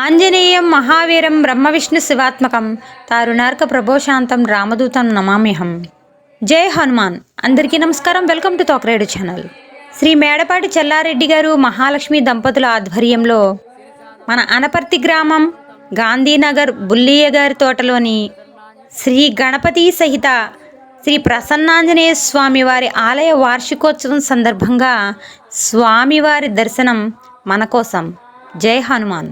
ఆంజనేయం మహావీరం బ్రహ్మవిష్ణు శివాత్మకం తారుణార్క ప్రభోశాంతం రామదూతం నమామ్యహం. జై హనుమాన్. అందరికీ నమస్కారం. Welcome to Tokaredu channel. Shri Medapati Chellareddy గారు మహాలక్ష్మి దంపతుల ఆధ్వర్యంలో మన అనపర్తి గ్రామం గాంధీనగర్ బుల్లియ్య గారి తోటలోని శ్రీ గణపతి సహిత శ్రీ ప్రసన్నాంజనేయ స్వామి వారి ఆలయ వార్షికోత్సవం సందర్భంగా స్వామివారి దర్శనం మన కోసం. జై హనుమాన్.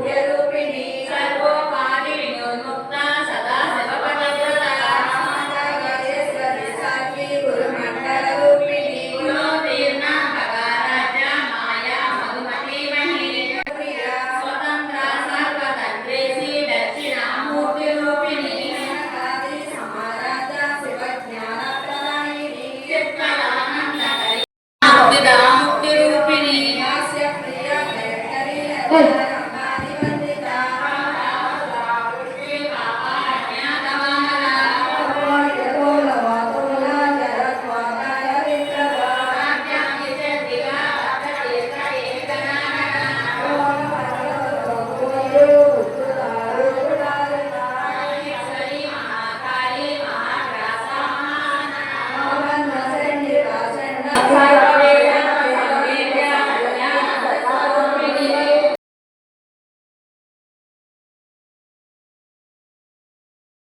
Yeah.